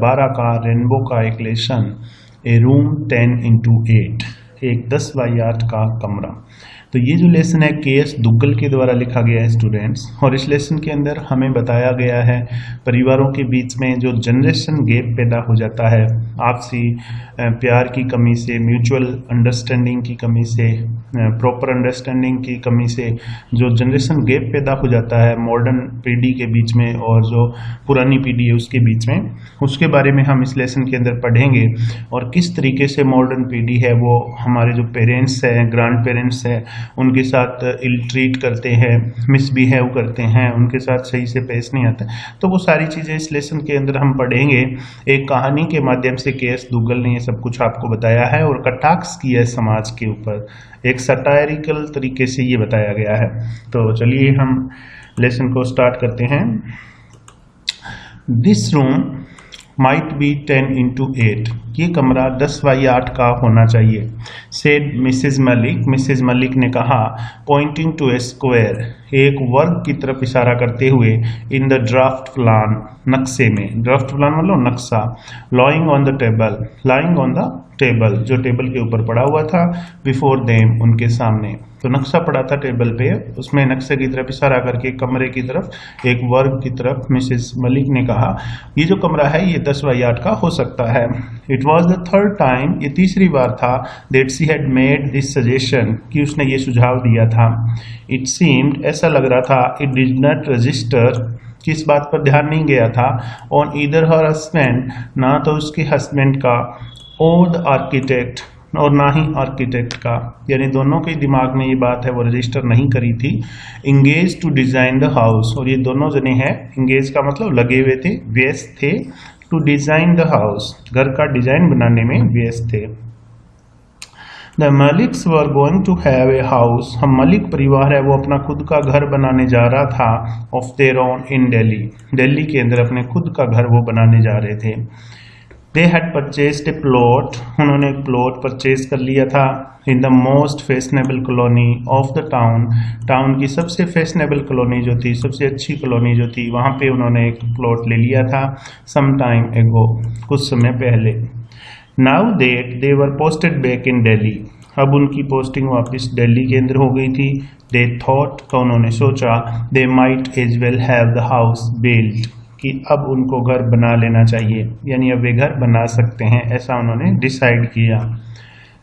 12 का रेनबो का एक लेसन, ए रूम 10x8, एक 10 बाई 8 का कमरा। तो ये जो लेसन है के.एस. दुग्गल के द्वारा लिखा गया है स्टूडेंट्स, और इस लेसन के अंदर हमें बताया गया है परिवारों के बीच में जो जनरेशन गैप पैदा हो जाता है, आपसी प्यार की कमी से, म्यूचुअल अंडरस्टैंडिंग की कमी से, प्रॉपर अंडरस्टैंडिंग की कमी से जो जनरेशन गैप पैदा हो जाता है मॉडर्न पीढ़ी के बीच में और जो पुरानी पीढ़ी है उसके बीच में, उसके बारे में हम इस लेसन के अंदर पढ़ेंगे। और किस तरीके से मॉडर्न पीढ़ी है वो हमारे जो पेरेंट्स हैं, ग्रैंड पेरेंट्स हैं, उनके साथ इल ट्रीट करते हैं, मिसबिहेव करते हैं, उनके साथ सही से पेश नहीं आता। तो वो सारी चीज़ें इस लेसन के अंदर हम पढ़ेंगे। एक कहानी के माध्यम से के.एस. दुग्गल ने ये सब कुछ आपको बताया है और कटाक्ष किया है समाज के ऊपर, एक सटायरिकल तरीके से ये बताया गया है। तो चलिए हम लेसन को स्टार्ट करते हैं। This room might be 10x8, ये कमरा 10 बाई 8 का होना चाहिए, said Mrs Malik. Mrs Malik ने कहा, पॉइंटिंग टू ए स्क्वायर, एक वर्ग की तरफ इशारा करते हुए, इन द ड्राफ्ट प्लान, नक्शे में, ड्राफ्ट प्लान मतलब नक्शा, lying on the table, lying on the table, जो टेबल के ऊपर पड़ा हुआ था, बिफोर देम, उनके सामने। तो नक्शा पड़ा था टेबल पे, उसमें नक्शे की तरफ इशारा करके कमरे की तरफ, एक वर्ग की तरफ मिसेस मलिक ने कहा, ये जो कमरा है ये 10 बाई 8 का हो सकता है। It was the third time, ये तीसरी बार था, that she had made this suggestion, कि उसने ये सुझाव दिया था। इट सीम्ड, ऐसा लग रहा था, इट डिड नॉट रजिस्टर, कि इस बात पर ध्यान नहीं गया था, ऑन ईदर हर हस्बैंड, ना तो उसके हस्बैंड का, और द आर्किटेक्ट, और ना ही आर्किटेक्ट का, यानी दोनों के दिमाग में ये बात है वो रजिस्टर नहीं करी थी। Engage to design the house, और ये दोनों जने हैं, इंगेज का मतलब लगे हुए थे, व्यस्त थे, टू डिजाइन द हाउस, घर का डिजाइन बनाने में व्यस्त थे। The Maliks were going to have a house, हम मलिक परिवार है वो अपना खुद का घर बनाने जा रहा था, of their own in Delhi, Delhi के अंदर अपने खुद का घर वो बनाने जा रहे थे। They had purchased a plot, उन्होंने एक प्लॉट परचेज कर लिया था, in the most fashionable colony of the town, town की सबसे फैशनेबल कॉलोनी जो थी, सबसे अच्छी कॉलोनी जो थी, वहाँ पे उन्होंने एक प्लॉट ले लिया था, some time ago, कुछ समय पहले। Now that they were posted back in Delhi, अब उनकी पोस्टिंग वापस दिल्ली के अंदर हो गई थी। They thought, का उन्होंने सोचा, they might as well have the house built, कि अब उनको घर बना लेना चाहिए, यानी अब वे घर बना सकते हैं, ऐसा उन्होंने डिसाइड किया।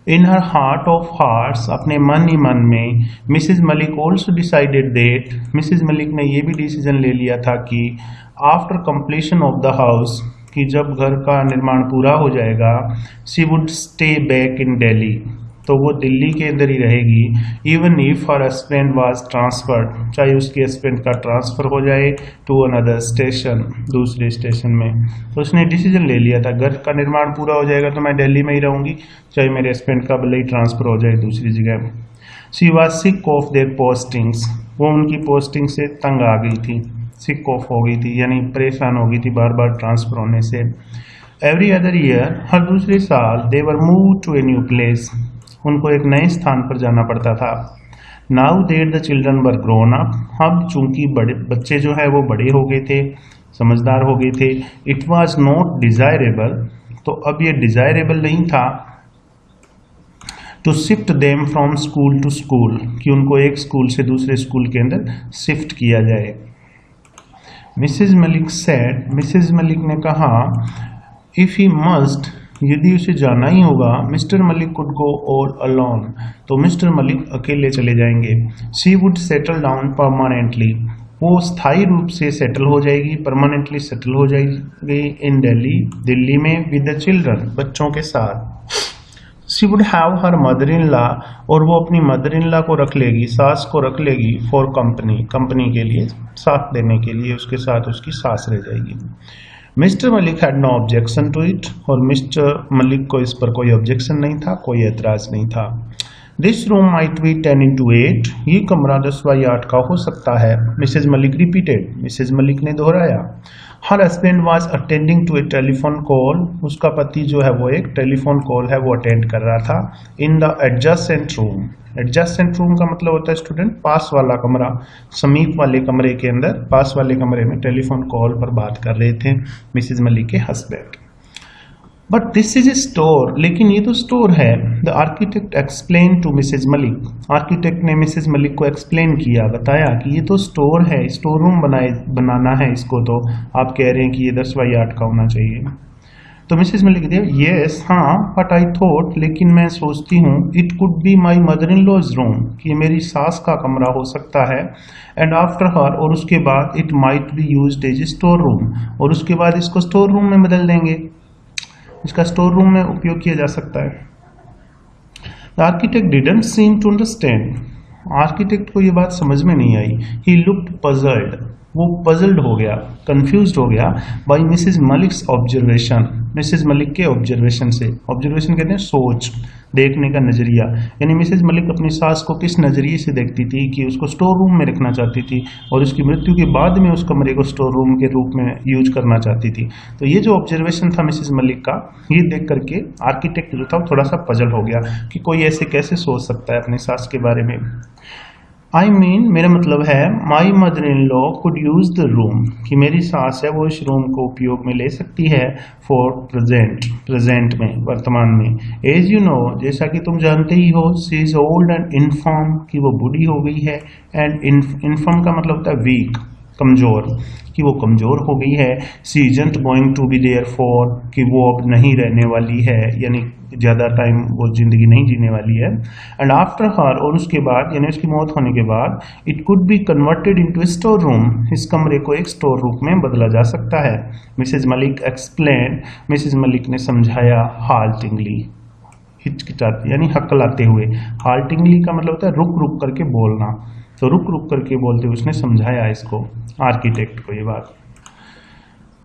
In her heart of hearts, अपने मन ही मन में, Mrs Malik also decided that, Mrs Malik ने ये भी डिसीजन ले लिया था कि after completion of the house, कि जब घर का निर्माण पूरा हो जाएगा, she would stay back in Delhi, तो वो दिल्ली के अंदर ही रहेगी, even if her husband was transferred, चाहे उसके हस्बैंड का ट्रांसफर हो जाए टू अनदर स्टेशन, दूसरे स्टेशन में। तो उसने डिसीजन ले लिया था, घर का निर्माण पूरा हो जाएगा तो मैं दिल्ली में ही रहूंगी, चाहे मेरे हस्बैंड का भले ही ट्रांसफर हो जाए दूसरी जगह। She was sick of their postings, वो उनकी पोस्टिंग से तंग आ गई थी, सिक ऑफ हो गई थी, यानी परेशान हो गई थी बार बार ट्रांसफर होने से। एवरी अदर ईयर, हर दूसरे साल, they were move to a new place, उनको एक नए स्थान पर जाना पड़ता था। Now that the children were grown up, अब चूंकि बड़े बच्चे जो है वो बड़े हो गए थे, समझदार हो गए थे। इट वाज नॉट डिजायरेबल, तो अब ये डिजायरेबल नहीं था, to shift them from school to school, कि उनको एक स्कूल से दूसरे स्कूल के अंदर शिफ्ट किया जाए। Mrs Malik said, Mrs Malik ने कहा, इफ ही मस्ट, यदि उसे जाना ही होगा, मिस्टर मलिक कुड गो और अलोन, तो मिस्टर मलिक अकेले चले जाएंगे। She would settle down permanently, वो स्थायी रूप से सेटल हो जाएगी, परमानेंटली सेटल हो जाएगी इन दिल्ली, दिल्ली में, विद द चिल्ड्रन, बच्चों के साथ। She would have her mother in law, और वो अपनी मदर इन लॉ को रख लेगी, सास को रख लेगी, फॉर कंपनी, कंपनी के लिए, साथ देने के लिए, उसके साथ उसकी सास रह जाएगी। Mr Malik had no objection to it, और मिस्टर मलिक को इस पर कोई ऑब्जेक्शन नहीं था, कोई एतराज नहीं था। This room might be 10x8, ये कमरा 10 बाई 8 का हो सकता है। Mrs Malik repeated, Mrs Malik ने दोहराया। Her husband was attending to a telephone call, उसका पति जो है वो एक टेलीफोन कॉल है वो अटेंड कर रहा था। In the adjacent room, adjacent room का मतलब होता है स्टूडेंट पास वाला कमरा, समीप वाले कमरे के अंदर, पास वाले कमरे में टेलीफोन कॉल पर बात कर रहे थे मिसेज मलिक के husband. But this is a store, लेकिन ये तो स्टोर है। The architect explain to Mrs Malik, architect ने मिसेज मलिक को एक्सप्लेन किया, बताया कि ये तो स्टोर है, स्टोर रूम बनाना है इसको, तो आप कह रहे हैं कि ये 10x8 का होना चाहिए। तो मिसेज मलिक कहती है यस हाँ, बट आई थॉट, लेकिन मैं सोचती हूँ, it could be my mother in law's room, कि मेरी सास का कमरा हो सकता है, एंड आफ्टर हर, और उसके बाद it might be used as a store room, और उसके बाद इसको स्टोर रूम में बदल देंगे, इसका स्टोर रूम में उपयोग किया जा सकता है। The architect didn't seem to understand, architect को ये बात समझ में नहीं आई। ही लुक्ड पजल्ड, वो पजल्ड हो गया, कंफ्यूज्ड हो गया by Mrs Malik's observation, Mrs Malik के ऑब्जर्वेशन से। ऑब्जर्वेशन कहते हैं सोच, देखने का नजरिया, यानी मिसेज मलिक अपनी सास को किस नजरिए से देखती थी कि उसको स्टोर रूम में रखना चाहती थी और उसकी मृत्यु के बाद में उस कमरे को स्टोर रूम के रूप में यूज करना चाहती थी। तो ये जो ऑब्जर्वेशन था मिसेज मलिक का, ये देख करके आर्किटेक्ट जो था थोड़ा सा पजल हो गया कि कोई ऐसे कैसे सोच सकता है अपनी सास के बारे में। आई मीन, मेरा मतलब है, माई mother in law could use the room, कि मेरी सास है वो इस रूम को उपयोग में ले सकती है फॉर प्रेजेंट में, वर्तमान में। एज यू नो, जैसा कि तुम जानते ही हो, सी इज ओल्ड एंड इन्फॉर्म, कि वो बूढ़ी हो गई है, एंड इन्फॉर्म का मतलब होता है वीक, कमजोर, कि वो कमजोर हो गई है। She isn't going to be there for, कि वो अब नहीं रहने वाली है, यानी ज़्यादा टाइम वो जिंदगी नहीं जीने वाली है। एंड आफ्टर हर, और उसके बाद, यानी उसकी मौत होने के बाद, it could be converted into A store room, इस कमरे को एक स्टोर रूम में बदला जा सकता है। Mrs Malik explain, Mrs Malik ने समझाया, हाल्टिंगली, हिचकिचाते यानी हकलाते हुए। हाल्टिंगली का मतलब होता है रुक रुक करके बोलना, तो रुक रुक करके बोलते हुए उसने समझाया इसको, आर्किटेक्ट को ये बात।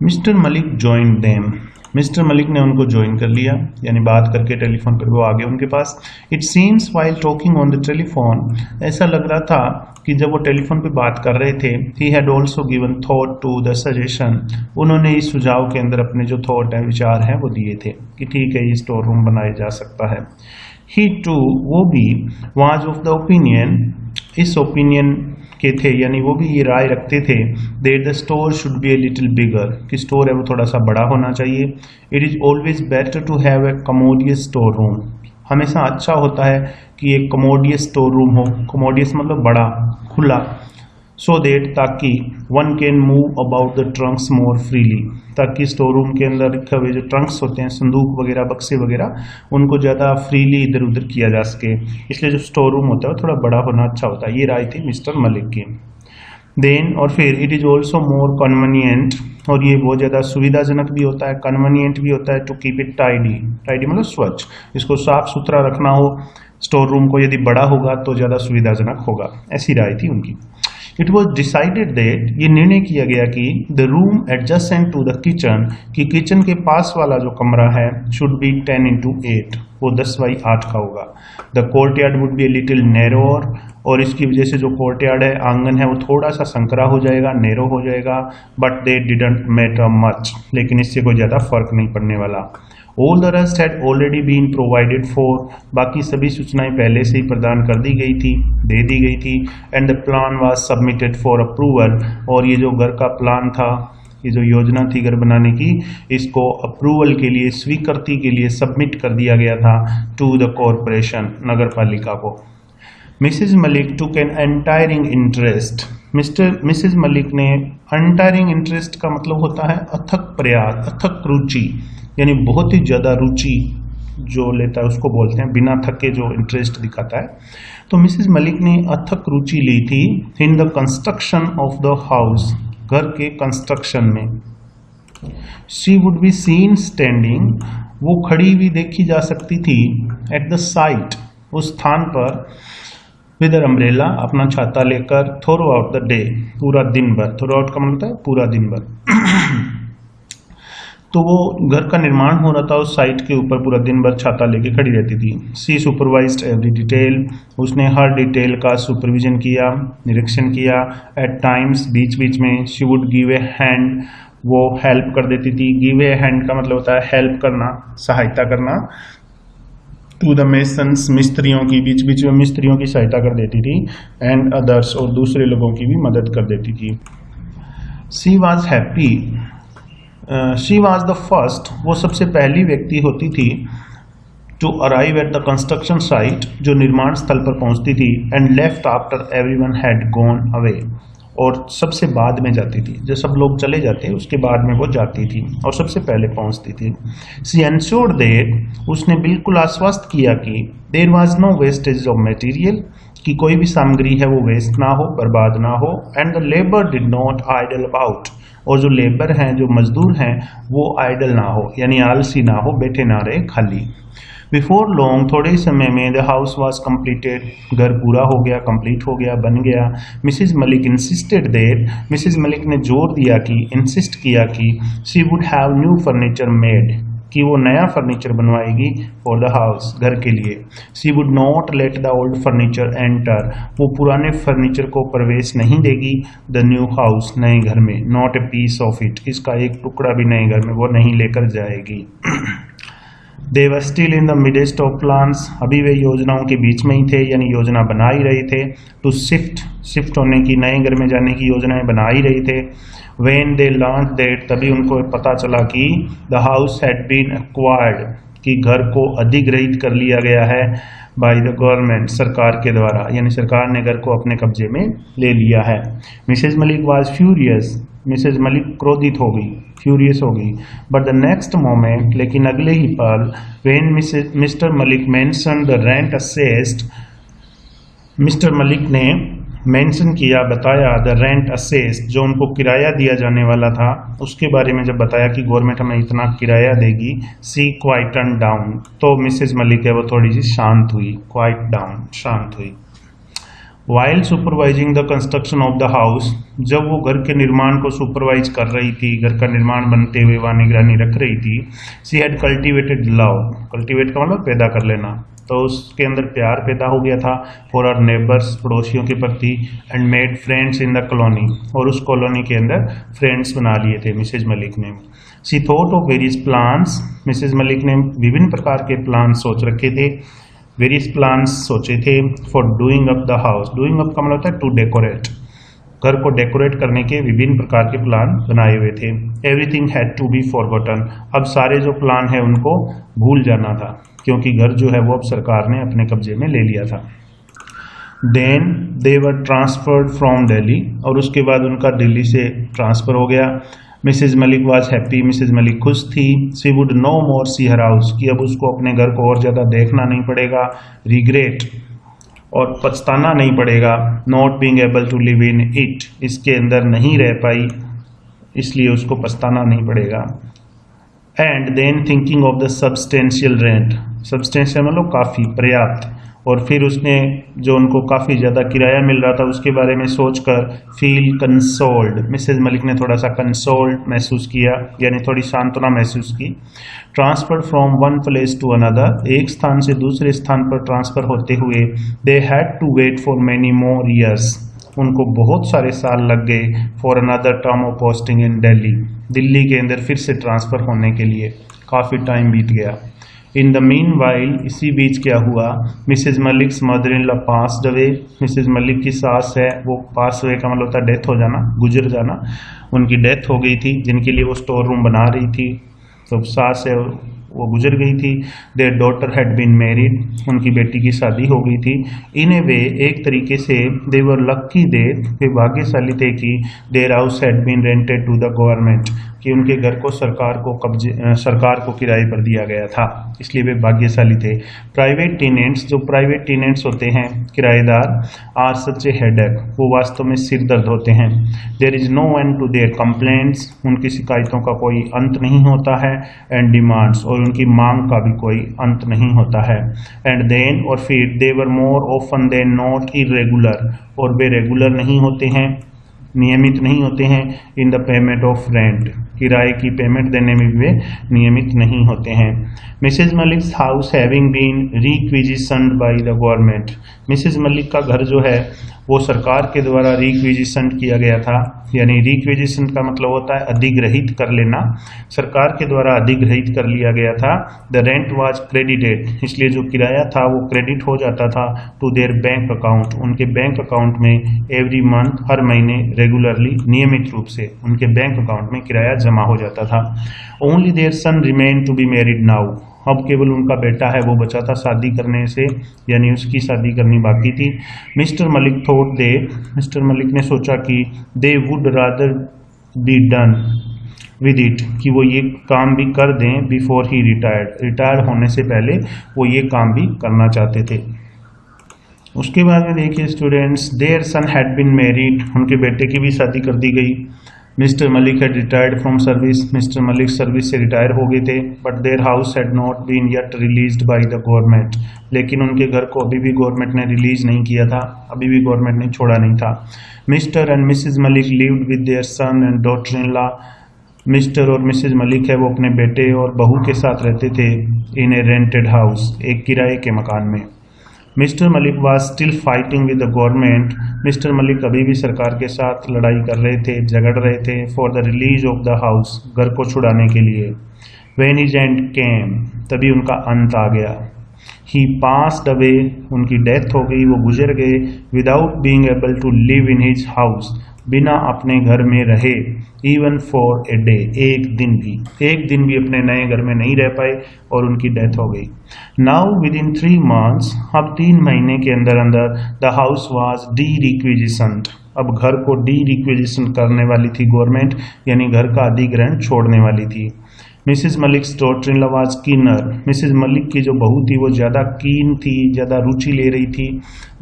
Mister Malik joined them, mister Malik ने उनको ज्वाइन कर लिया, यानी बात करके टेलीफोन पर वो आ गए उनके पास। It seems while talking on the telephone, ऐसा लग रहा था कि जब वो टेलीफोन पे बात कर रहे थे, he had also given thought to the suggestion, उन्होंने इस सुझाव के अंदर अपने जो थॉट है, विचार हैं, वो दिए थे कि ठीक है ये स्टोर रूम बनाया जा सकता है। ही टू, वो भी, वाज ऑफ द ओपिनियन, इस ओपिनियन के थे, यानी वो भी ये राय रखते थे, that the store should be a little bigger, कि स्टोर है वो थोड़ा सा बड़ा होना चाहिए। It is always better to have a commodious store room, हमेशा अच्छा होता है कि एक कमोडियस स्टोर रूम हो, कमोडियस मतलब बड़ा, खुला, सो देट, ताकि one can move about the trunks more freely, ताकि स्टोर रूम के अंदर रखे हुए जो ट्रंक्स होते हैं, संदूक वगैरह, बक्से वगैरह, उनको ज़्यादा फ्रीली इधर उधर किया जा सके, इसलिए जो स्टोर रूम होता है थोड़ा बड़ा होना अच्छा होता है। ये राय थी मिस्टर मलिक की। देन, और फिर, it is also more convenient, और ये बहुत ज़्यादा सुविधाजनक भी होता है, कन्वीनियंट भी होता है, to keep it tidy, tidy मतलब स्वच्छ, इसको साफ सुथरा रखना हो स्टोर रूम को, यदि बड़ा होगा तो ज़्यादा सुविधाजनक होगा, ऐसी राय थी उनकी। इट वॉज डिसाइडेड दैट, ये निर्णय किया गया कि the room adjacent to the kitchen, कि किचन के पास वाला जो कमरा है, शुड बी 10x8, वो 10x8 का होगा। The courtyard would be a little narrower, और इसकी वजह से जो कोर्टयार्ड है, आंगन है, वो थोड़ा सा संकरा हो जाएगा, नैरो हो जाएगा। But they didn't matter much, लेकिन इससे कोई ज़्यादा फर्क नहीं पड़ने वाला। All the rest had already been provided for, बाकी सभी सूचनाएं पहले से ही प्रदान कर दी गई थी, दे दी गई थी। And the plan was submitted for approval, और ये जो घर का प्लान था, ये जो योजना थी घर बनाने की, इसको अप्रूवल के लिए, स्वीकृति के लिए सबमिट कर दिया गया था टू द कॉरपोरेशन, नगर पालिका को। Mrs Malik took an untiring interest, Mrs Malik ने, एंटायरिंग इंटरेस्ट का मतलब होता है अथक प्रयास, अथक रुचि, यानी बहुत ही ज़्यादा रुचि जो लेता है उसको बोलते हैं, बिना थके जो इंटरेस्ट दिखाता है। तो मिसेज मलिक ने अथक रुचि ली थी in the construction of the house, घर के कंस्ट्रक्शन में। She would be seen standing, वो खड़ी हुई देखी जा सकती थी, एट द साइट, उस स्थान पर, विद अम्ब्रेला, अपना छाता लेकर, थ्रू आउट द डे, पूरा दिन भर, थ्रू आउट का मतलब है पूरा दिन भर। तो वो घर का निर्माण हो रहा था, उस साइट के ऊपर पूरा दिन भर छाता लेके खड़ी रहती थी। सी सुपरवाइज्ड एवरी डिटेल, उसने हर डिटेल का सुपरविजन किया, निरीक्षण किया। एट टाइम्स, बीच बीच में, she would give a hand, वो हेल्प कर देती थी। गिव ए हैंड का मतलब होता है हेल्प करना, सहायता करना। टू द मेसन्स, मिस्त्रियों की, बीच बीच में मिस्त्रियों की सहायता कर देती थी। एंड अदर्स, और दूसरे लोगों की भी मदद कर देती थी। She was happy, she was the first, वो सबसे पहली व्यक्ति होती थी to arrive at the construction site, जो निर्माण स्थल पर पहुंचती थी, and left after everyone had gone away, और सबसे बाद में जाती थी। जब सब लोग चले जाते उसके बाद में वो जाती थी और सबसे पहले पहुंचती थी। सी एंश्योर्ड दैट, उसने बिल्कुल आश्वस्त किया कि there was no wastage of material, कि कोई भी सामग्री है वो वेस्ट ना हो, बर्बाद ना हो, and the labour did not idle about, और जो लेबर हैं, जो मजदूर हैं, वो आइडल ना हो, यानी आलसी ना हो, बैठे ना रहे खाली। बिफोर लॉन्ग, थोड़े ही समय में, द हाउस वॉज कम्प्लीटेड, घर पूरा हो गया, कंप्लीट हो गया, बन गया। Mrs Malik insisted that, Mrs Malik ने जोर दिया कि, इंसिस्ट किया कि, she would have new furniture made, कि वो नया फर्नीचर बनवाएगी फॉर द हाउस, घर के लिए। She would not let the old furniture enter, वो पुराने फर्नीचर को प्रवेश नहीं देगी द न्यू हाउस, नए घर में। Not a piece of it, इसका एक टुकड़ा भी नए घर में वो नहीं लेकर जाएगी। They were still in the midst of plans, अभी वे योजनाओं के बीच में ही थे, यानी योजना बना ही रहे थे। टू शिफ्ट होने की, नए घर में जाने की योजनाएं बना ही रहे थे। When they learned that, तभी उनको पता चला कि the house had been acquired, कि घर को अधिग्रहित कर लिया गया है by the government, सरकार के द्वारा, यानी सरकार ने घर को अपने कब्जे में ले लिया है। Mrs Malik was furious, Mrs Malik क्रोधित हो गई, फ्यूरियस हो गई। बट द नेक्स्ट मोमेंट, लेकिन अगले ही पल, when mister Malik mention the rent assessed, mister Malik ने मेंशन किया, बताया, द रेंट असेस्ड, जो उनको किराया दिया जाने वाला था, उसके बारे में जब बताया कि गवर्नमेंट हमें इतना किराया देगी, सी क्वाइटन डाउन, तो मिसेज मलिक है वो थोड़ी सी शांत हुई, क्वाइट डाउन, शांत हुई। While supervising the construction of the house, जब वो घर के निर्माण को सुपरवाइज कर रही थी, घर का निर्माण बनते हुए वहाँ निगरानी रख रही थी, she had cultivated love, cultivate का मतलब पैदा कर लेना, तो उसके अंदर प्यार पैदा हो गया था फॉर आवर नेबर्स, पड़ोसियों के प्रति, and made friends in the colony, और उस कॉलोनी के अंदर फ्रेंड्स बना लिए थे मिसेज मलिक ने। She thought of various plans, Mrs Malik ने विभिन्न प्रकार के प्लान सोच रखे थे, वेरियस प्लान्स सोचे थे for doing up the house, doing up का मतलब होता है टू डेकोरेट, घर को डेकोरेट करने के विभिन्न प्रकार के प्लान बनाए हुए थे। Everything had to be forgotten, अब सारे जो प्लान है उनको भूल जाना था, क्योंकि घर जो है वो अब सरकार ने अपने कब्जे में ले लिया था। Then they were transferred from Delhi, और उसके बाद उनका दिल्ली से ट्रांसफ़र हो गया। Mrs Malik was happy, Mrs Malik खुश थी। She would no more see her house, कि अब उसको अपने घर को और ज़्यादा देखना नहीं पड़ेगा। रिग्रेट, और पछताना नहीं पड़ेगा। Not being able to live in it, इसके अंदर नहीं रह पाई, इसलिए उसको पछताना नहीं पड़ेगा। And than thinking of the substantial rent, substantial मतलब काफ़ी, पर्याप्त, और फिर उसने जो उनको काफ़ी ज़्यादा किराया मिल रहा था उसके बारे में सोचकर फील कंसोल्ड, मिसेज मलिक ने थोड़ा सा कंसोल्ड महसूस किया, यानी थोड़ी सांत्वना महसूस की। Transfer from one place to another, एक स्थान से दूसरे स्थान पर ट्रांसफ़र होते हुए, they had to wait for many more years, उनको बहुत सारे साल लग गए, for another term of posting in Delhi, Delhi के अंदर फिर से ट्रांसफ़र होने के लिए काफ़ी टाइम बीत गया। इन द मीन वाइल, इसी बीच क्या हुआ, Mrs Malik's mother in law passed away, Mrs Malik की सास है वो पास अवे का मतलब होता है डेथ हो जाना, गुजर जाना, उनकी डेथ हो गई थी, जिनके लिए वो स्टोर रूम बना रही थी, तो सास है वो गुजर गई थी। Their daughter had been married, उनकी बेटी की शादी हो गई थी। इन ए वे, एक तरीके से, दे वर लकी दैट, वे भाग्यशाली थे कि their house had been rented to the government, कि उनके घर को सरकार को किराए पर दिया गया था, इसलिए वे भाग्यशाली थे। प्राइवेट टेनेंट्स, जो प्राइवेट टेनेंट्स होते हैं किराएदार, आर सच ए हेडेक, वो वास्तव में सिर दर्द होते हैं। There is no end to their complaints, उनकी शिकायतों का कोई अंत नहीं होता है। एंड डिमांड्स, और उनकी मांग का भी कोई अंत नहीं होता है। एंड देन, और फिर, they were more often than not irregular, और वे रेगुलर नहीं होते हैं, नियमित नहीं होते हैं। In the payment of rent, किराए की पेमेंट देने में भी वे नियमित नहीं होते हैं। Mrs Malik's house having been requisitioned by the government, Mrs Malik का घर जो है वो सरकार के द्वारा रिक्विजिशन किया गया था, यानी रिक्विजिशन का मतलब होता है अधिग्रहित कर लेना, सरकार के द्वारा अधिग्रहित कर लिया गया था। द रेंट वाज क्रेडिटेड, इसलिए जो किराया था वो क्रेडिट हो जाता था टू देयर बैंक अकाउंट, उनके बैंक अकाउंट में एवरी मंथ, हर महीने, रेगुलरली, नियमित रूप से उनके बैंक अकाउंट में किराया जमा हो जाता था। Only their son remain to be married now, अब केवल उनका बेटा है वो बचा था शादी करने से, यानी उसकी शादी करनी बाकी थी। मिस्टर मलिक ने सोचा कि they would rather be done with it, कि वो ये काम भी कर दें बिफोर ही रिटायर होने से पहले वो ये काम भी करना चाहते थे। उसके बाद में देखिए students, their son had been married, उनके बेटे की भी शादी कर दी गई। Mr Malik had retired from service, Mr Malik service से रिटायर हो गए थे। But their house had not been yet released by the government, लेकिन उनके घर को अभी भी गवर्नमेंट ने रिलीज नहीं किया था, अभी भी गवर्नमेंट ने छोड़ा नहीं था। Mr and Mrs Malik lived with their son and daughter in law, Mr और मिसेज मलिक है वो अपने बेटे और बहू के साथ रहते थे इन ए रेंटेड हाउस, एक किराए के मकान में। Mister Malik was still fighting with the government, mister Malik अभी भी सरकार के साथ लड़ाई कर रहे थे, झगड़ रहे थे for the release of the house, घर को छुड़ाने के लिए। व्हेन हिज एंड केम, तभी उनका अंत आ गया। ही पास्ड अवे, उनकी डेथ हो गई, वो गुजर गए। Without being able to live in his house, बिना अपने घर में रहे। इवन फॉर ए डे, एक दिन भी अपने नए घर में नहीं रह पाए और उनकी डेथ हो गई। नाउ विद इन 3 months, अब 3 महीने के अंदर अंदर द हाउस वाज डी रिक्विजिशन्ड, अब घर को डी रिक्विजिशन करने वाली थी गवर्नमेंट, यानी घर का अधिग्रहण छोड़ने वाली थी। Mrs Malik daughter in law was keener, Mrs Malik की जो बहू थी वो ज़्यादा कीन थी, ज़्यादा रुचि ले रही थी।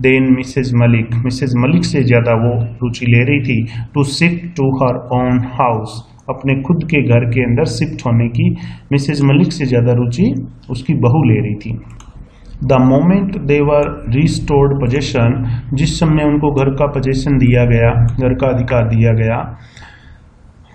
देन मिसेज मलिक से ज़्यादा वो रुचि ले रही थी to shift to her own house, अपने खुद के घर के अंदर शिफ्ट होने की मिसेज मलिक से ज़्यादा रुचि उसकी बहू ले रही थी। The moment they were restored possession, जिस समय उनको घर का पोजेशन दिया गया, घर का अधिकार दिया गया,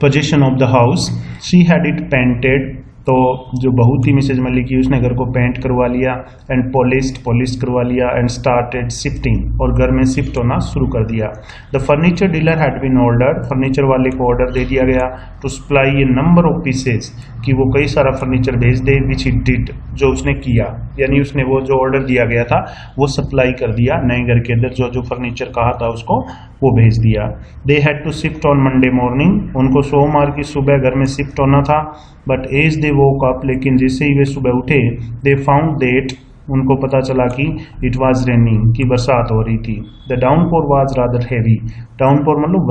possession of the house, she had it painted, तो जो बहू थी मिसेज मलिक की उसने घर को पेंट करवा लिया, एंड पॉलिश करवा लिया, एंड स्टार्टेड शिफ्टिंग, और घर में शिफ्ट होना शुरू कर दिया। The furniture dealer had been ordered, furniture वाले को ऑर्डर दे दिया गया to supply a number of pieces, कि वो कई सारा फर्नीचर भेज दे, विच ही डिड, जो उसने किया, यानी उसने वो जो ऑर्डर दिया गया था वो सप्लाई कर दिया नए घर के अंदर, जो जो फर्नीचर कहा था उसको वो भेज दिया। They had to shift on Monday morning, उनको सोमवार की सुबह घर में शिफ्ट होना था। But as they woke up, लेकिन जैसे ही वे सुबह उठे, दे फाउंड दैट, उनको पता चला कि इट वाज रेनिंग, कि बरसात हो रही थी। The downpour was rather heavy, downpour मतलब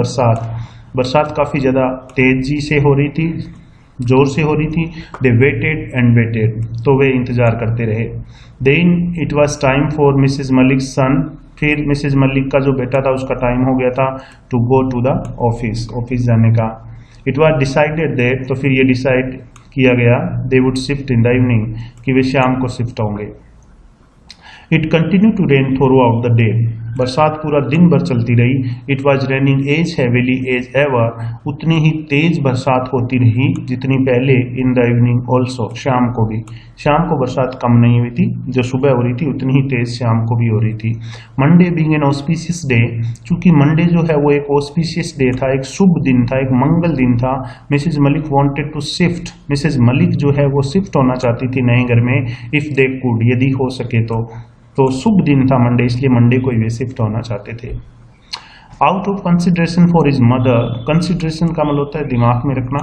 बरसात काफ़ी ज़्यादा तेजी से हो रही थी, जोर से हो रही थी। दे वेटेड एंड वेटेड, तो वे इंतज़ार करते रहे। Then it was time for Mrs Malik son, फिर मिसेज मलिक का जो बेटा था उसका टाइम हो गया था to go to the office जाने का। इट वाज डिसाइडेड दैट, तो फिर ये डिसाइड किया गया, they would shift in the evening, कि वे शाम को शिफ्ट होंगे। It continue to rain throughout the day, बरसात पूरा दिन भर चलती रही। It was raining as heavily as ever, उतनी ही तेज बरसात होती रही जितनी पहले। इन द इवनिंग ऑल्सो, शाम को भी, शाम को बरसात कम नहीं हुई थी, जो सुबह हो रही थी उतनी ही तेज शाम को भी हो रही थी। Monday being an auspicious day, चूंकि मंडे जो है वो एक ऑस्पिशियस डे था, एक शुभ दिन था, एक मंगल दिन था। Mrs Malik wanted to shift, Mrs Malik जो है वो शिफ्ट होना चाहती थी नए घर में, इफ दे कुड, यदि हो सके तो शुभ दिन था मंडे, इसलिए मंडे को वे शिफ्ट होना चाहते थे। Out of consideration for his mother, consideration का मतलब होता है दिमाग में रखना,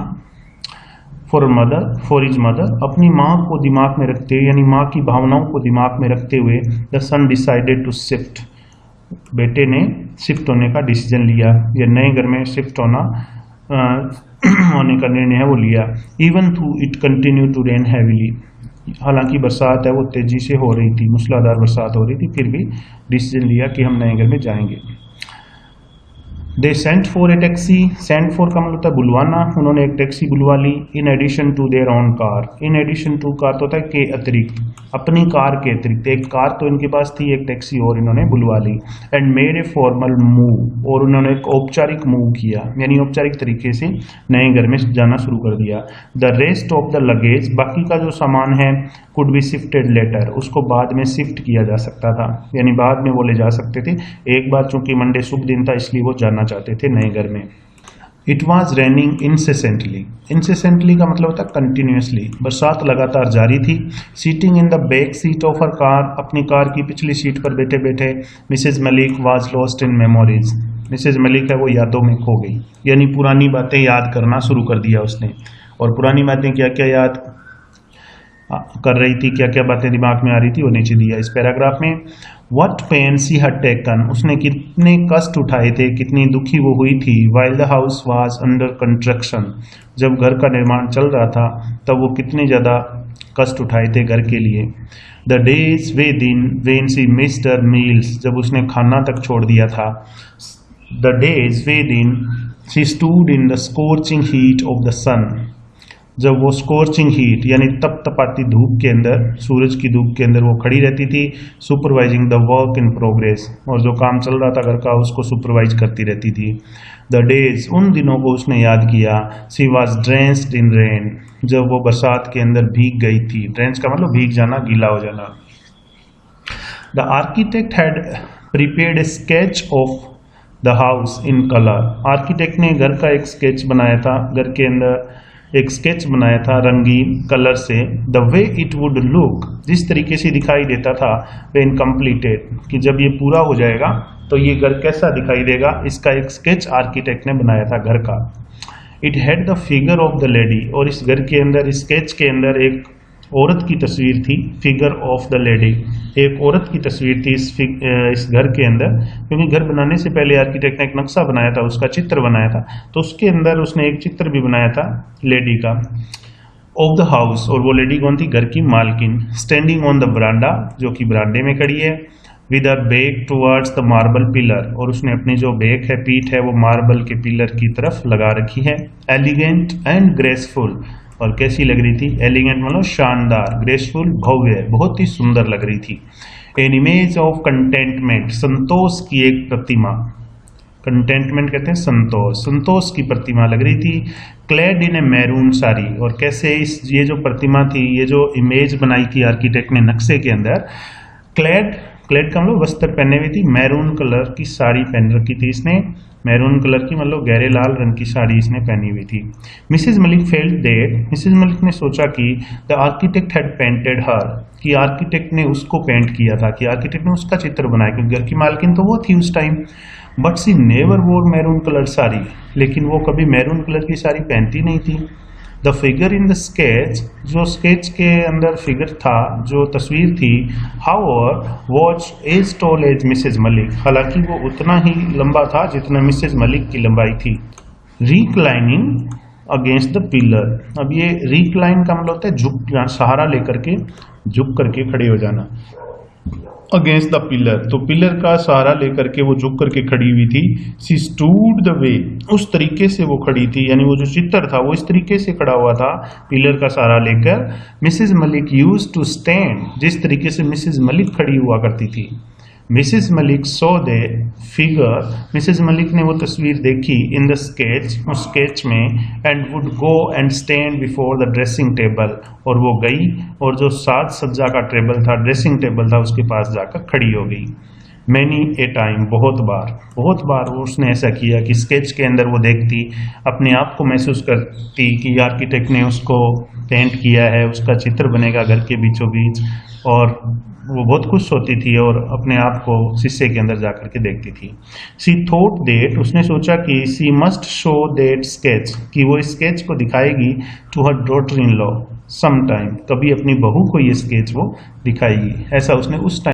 फॉर हिज मदर, अपनी माँ को दिमाग में रखते हुए, यानी माँ की भावनाओं को दिमाग में रखते हुए, the son decided to shift, बेटे ने शिफ्ट होने का डिसीजन लिया, या नए घर में शिफ्ट होने का निर्णय है वो लिया। Even though it continue to rain heavily, हालांकि बरसात है वो तेजी से हो रही थी, मूसलाधार बरसात हो रही थी, फिर भी डिसीजन लिया कि हम नए घर में जाएंगे। They sent for a taxi, sent for का मतलब होता है बुलवाना, उन्होंने एक टैक्सी बुलवा ली। In addition to their own car, in addition to car तो होता है के अतिरिक्त, अपनी कार के अतिरिक्त एक कार तो इनके पास थी, एक टैक्सी और इन्होंने बुलवा ली। And made a formal move, और उन्होंने एक औपचारिक मूव किया, यानी औपचारिक तरीके से नए घर में जाना शुरू कर दिया। The rest of the luggage, बाकी का जो सामान है, कुड बी शिफ्टेड लेटर, उसको बाद में शिफ्ट किया जा सकता था, यानी बाद में वो ले जा सकते थे। एक बार चूंकि मंडे शुभ दिन था इसलिए वो जाना चाहते थे नए घर में। It was raining incessantly, incessantly का मतलब होता है कंटिन्यूसली, बरसात लगातार जारी थी। Sitting in the back seat of her car, अपनी कार की पिछली सीट पर बैठे बैठे Mrs Malik was lost in memories, Mrs Malik है वो यादों में खो गई, यानी पुरानी बातें याद करना शुरू कर दिया उसने। और पुरानी बातें क्या क्या याद कर रही थी, क्या क्या बातें दिमाग में आ रही थी, वो नीचे दिया इस पैराग्राफ में। What pain she had taken, उसने कितने कष्ट उठाए थे, कितनी दुखी वो हुई थी। While the house was under construction, जब घर का निर्माण चल रहा था तब वो कितने ज़्यादा कष्ट उठाए थे घर के लिए। द डेज वे दिन when she missed her meals, जब उसने खाना तक छोड़ दिया था। द डेज वे दिन she stood in the scorching heat of the sun, जब वो स्कोर्चिंग हीट यानी तपतपाती धूप के अंदर, सूरज की धूप के अंदर वो खड़ी रहती थी। Supervising the work in progress, और जो काम चल रहा था घर का उसको सुपरवाइज करती रहती थी। द डेज, उन दिनों को उसने याद किया। सी वॉज ड्रेंस्ड इन रेन, जब वो बरसात के अंदर भीग गई थी। ड्रेंच का मतलब भीग जाना, गीला हो जाना। The architect had prepared A sketch of the house in colour, architect ने घर का एक स्केच बनाया था, घर के अंदर एक स्केच बनाया था रंगीन कलर से। The way it would look, जिस तरीके से दिखाई देता था व्हेन कंप्लीटेड, कि जब ये पूरा हो जाएगा तो ये घर कैसा दिखाई देगा, इसका एक स्केच आर्किटेक्ट ने बनाया था घर का। It had the figure of the lady, और इस घर के अंदर, स्केच के अंदर एक औरत की तस्वीर थी। फिगर ऑफ द लेडी, एक औरत की तस्वीर थी इस घर के अंदर, क्योंकि घर बनाने से पहले आर्किटेक्ट ने एक नक्शा बनाया था, उसका चित्र बनाया था, तो उसके अंदर उसने एक चित्र भी बनाया था लेडी का, ऑफ द हाउस। और वो लेडी कौन थी, घर की मालकिन। स्टैंडिंग ऑन द बरांडा, जो कि बरांडे में खड़ी है। With a back towards the marble pillar, और उसने अपनी जो बैक है, पीठ है, वो मार्बल के पिलर की तरफ लगा रखी है। एलिगेंट एंड ग्रेसफुल, और कैसी लग रही थी, एलिगेंट मतलब शानदार, ग्रेसफुल भव्य, बहुत ही सुंदर लग रही थी। एन इमेज ऑफ कंटेंटमेंट, संतोष की एक प्रतिमा, कंटेंटमेंट कहते हैं संतोष, संतोष की प्रतिमा लग रही थी। क्लेड इन ए मैरून साड़ी, और कैसे ये जो प्रतिमा थी, ये जो इमेज बनाई थी आर्किटेक्ट ने नक्शे के अंदर, क्लेड का मतलब वस्त्र पहने हुई थी, मैरून कलर की साड़ी पहन रखी थी इसने, मैरून कलर की मतलब गहरे लाल रंग की साड़ी इसने पहनी हुई थी। Mrs Malik felt that, Mrs Malik ने सोचा कि the architect had painted her, कि आर्किटेक्ट ने उसको पेंट किया था, कि आर्किटेक्ट ने उसका चित्र बनाया, क्योंकि घर की मालकिन तो वो थी उस टाइम। बट सी नेवर वोर मैरून कलर साड़ी, लेकिन वो कभी मैरून कलर की साड़ी पहनती नहीं थी। The figure in the sketch, जो स्केच के अंदर फिगर था, जो तस्वीर थी, however was as tall as Mrs Malik, हालांकि वो उतना ही लंबा था जितना मिसेज मलिक की लंबाई थी। रिक्लाइनिंग अगेंस्ट द पिलर, अब ये रिक्लाइन का मतलब होता है झुक, सहारा लेकर के झुक करके खड़े हो जाना। अगेंस्ट द पिलर, तो पिलर का सहारा लेकर के वो झुक करके खड़ी हुई थी। सी स्टूड द वे, उस तरीके से वो खड़ी थी, यानी वो जो चित्र था वो इस तरीके से खड़ा हुआ था पिलर का सहारा लेकर। Mrs Malik used to stand, जिस तरीके से मिसेज मलिक खड़ी हुआ करती थी। Mrs Malik saw the figure, मिसेज मलिक ने वो तस्वीर देखी इन द स्केच, उस स्केच में, and would go and stand before the dressing table, और वो गई और जो साज सज्जा का टेबल था, ड्रेसिंग टेबल था, उसके पास जाकर खड़ी हो गई। मैनी ए टाइम, बहुत बार उसने ऐसा किया कि स्केच के अंदर वो देखती, अपने आप को महसूस करती कि आर्किटेक्ट ने उसको पेंट किया है, उसका चित्र बनेगा घर के बीचों बीच, और वो बहुत खुश होती थी और अपने आप को शीशे के अंदर जाकर के देखती थी। सी थॉट दैट, उसने सोचा कि she must show that sketch, कि वो स्केच को दिखाएगी to her daughter in law some time, कभी अपनी बहू को ये स्केच वो दिखाएगी, ऐसा उसने उस टाइम